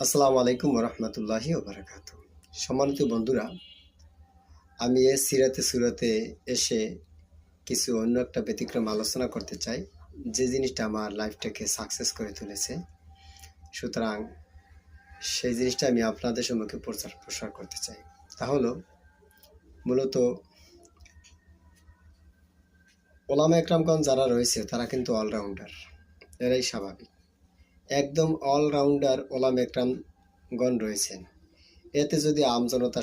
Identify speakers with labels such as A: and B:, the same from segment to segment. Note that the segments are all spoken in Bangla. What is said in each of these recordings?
A: আসসালামু আলাইকুম রহমতুল্লাহি ওবারাকাতু। সম্মানিত বন্ধুরা, আমি এ সিরাতে সুরাতে এসে কিছু অন্য একটা ব্যতিক্রম আলোচনা করতে চাই, যে জিনিসটা আমার লাইফটাকে সাকসেস করে তুলেছে। সুতরাং সেই জিনিসটা আমি আপনাদের সম্মুখে প্রসার করতে চাই। তা হলো মূলত ওলামা একরামগণ যারা রয়েছে তারা কিন্তু অলরাউন্ডার, এরাই স্বাভাবিক। একদম অলরাউন্ডার ওলামা একরামগণ রয়েছেন। এতে যদি আমজনতা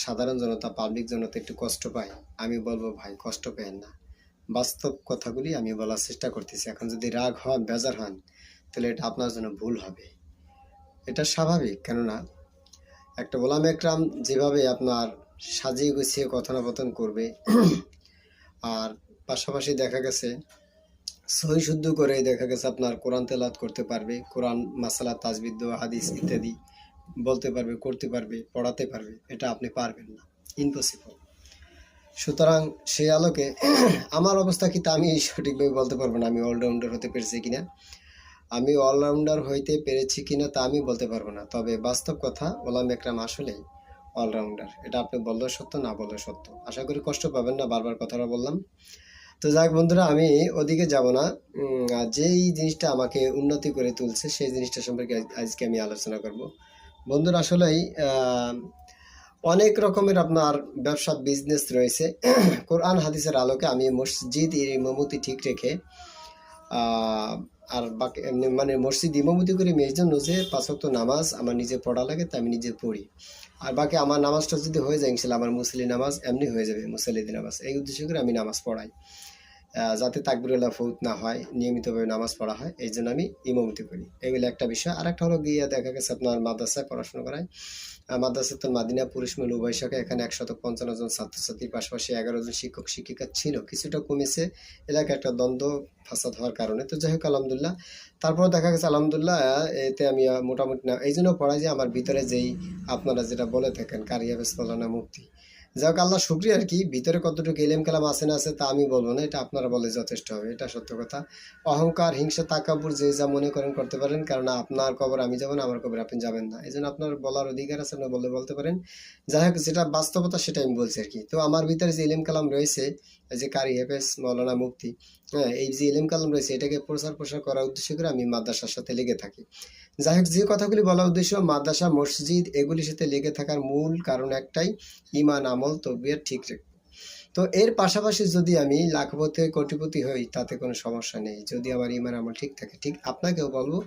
A: সাধারণ জনতা পাবলিক জনতা একটু কষ্ট পায়, আমি বলবো ভাই কষ্ট পেয়েন না। বাস্তব কথাগুলি আমি বলার চেষ্টা করতেছি। এখন যদি রাগ হন, বেজার হন, তাহলে এটা আপনার জন্য ভুল হবে। এটা স্বাভাবিক, কেননা একটা ওলামা একরাম যেভাবে আপনার সাজিয়ে গুছিয়ে কথোপকথন করবে, আর পাশাপাশি দেখা গেছে সহি শুদ্ধ করে দেখা গেছে আপনার কোরআন তেলাওয়াত করতে পারবে, কোরআন মাসালা তাজবিদ হাদিস ইত্যাদি বলতে পারবে, করতে পারবে, পড়াতে পারবে, এটা আপনি পারবেন না, ইম্পসিবল। সুতরাং সেই আলোকে আমার অবস্থা কি তা আমি সঠিকভাবে বলতে পারবো না। আমি অলরাউন্ডার হতে পেরেছি কিনা, আমি অলরাউন্ডার হইতে পেরেছি কিনা তা আমি বলতে পারবো না। তবে বাস্তব কথা, ওলামা একরাম আসলেই অলরাউন্ডার। এটা আপনি বললেও সত্য, না বললেও সত্য। আশা করি কষ্ট পাবেন না, বারবার কথাটা বললাম। তো যাক বন্ধুরা, আমি ওদিকে যাব না। যেই জিনিসটা আমাকে উন্নতি করে তুলছে সেই জিনিসটা সম্পর্কে আজকে আমি আলোচনা করব। বন্ধুরা, আসলেই অনেক রকমের আপনার ব্যবসা বিজনেস রয়েছে। কোরআন হাদিসের আলোকে আমি মসজিদ ইমামতি ঠিক রেখে আর বাকি মানে মসজিদ ইমামতি করি এই জন্য যে 5 ওয়াক্ত নামাজ আমার নিজে পড়া লাগে, তাই আমি নিজে পড়ি। আর বাকি আমার নামাজটা যদি হয়ে যায় ইনশাল্লাহ, আমার মুসল্লি নামাজ এমনি হয়ে যাবে, মুসল্লিদি নামাজ। এই উদ্দেশ্য করে আমি নামাজ পড়াই, যাতে তাকবীরুল্লাহ ফৌত না হয়, নিয়মিতভাবে নামাজ পড়া হয়, এই জন্য আমি ইমামতি করি। এগুলো একটা বিষয়। আর একটা হলো গিয়ে দেখা গেছে আপনার মাদ্রাসায় পড়াশোনা করায়। মাদ্রাসাতুল মাদিনা পুরুষ মহিলা উভয় শাখায় এখানে 155 জন ছাত্রছাত্রীর পাশাপাশি 11 জন শিক্ষক শিক্ষিকা ছিল। কিছুটা কমেছে এলাকায় একটা দ্বন্দ্ব ফাসাদ হওয়ার কারণে। তো যাই হোক আলহামদুলিল্লাহ, তারপর দেখা গেছে আলহামদুলিল্লাহ এতে আমি মোটামুটি না, এই জন্য পড়াই যে আমার ভিতরে যেই আপনারা যেটা বলে থাকেন কারিয়া বেস মৌলানা মুফতি, যাক আল্লাহ শুকরিয়া। আর কি ভিতরে কতটুকু এলেম কালাম আছে না আছে তা আমি বলবো না, এটা আপনারা বলে যথেষ্ট হবে, এটা সত্য কথা। অহংকার, হিংসা, তাকাব্বুর যে যা মনে করেন করতে পারেন, কারণ আপনার কবর আমি যাব না, আমার কবর আপনি যাবেন না। এই জন্য আপনার বলার অধিকার আছে, আপনি বলতে পারেন। যাই হোক, যেটা বাস্তবতা সেটা আমি বলছি আর কি। তো আমার ভিতরে যে ইলেম কালাম রয়েছে, যে কারি হাফেজ মৌলানা মুফতি, হ্যাঁ, এই যে ইলেম কালাম রয়েছে এটাকে প্রসার করার উদ্দেশ্য করে আমি মাদ্রাসার সাথে লেগে থাকি। যাই হোক, যে কথাগুলি বলা উদ্দেশ্য, মাদ্রাসা মসজিদ এগুলির সাথে লেগে থাকার মূল কারণ একটাই, ইমান আমল তকবির ঠিক রাখবো। তো এর পাশাপাশি যদি আমি লাখপতি কোটিপতি হই তাতে কোনো সমস্যা নেই, যদি আমার ইমান আমল ঠিক থাকে। ঠিক আপনাকেও বলবো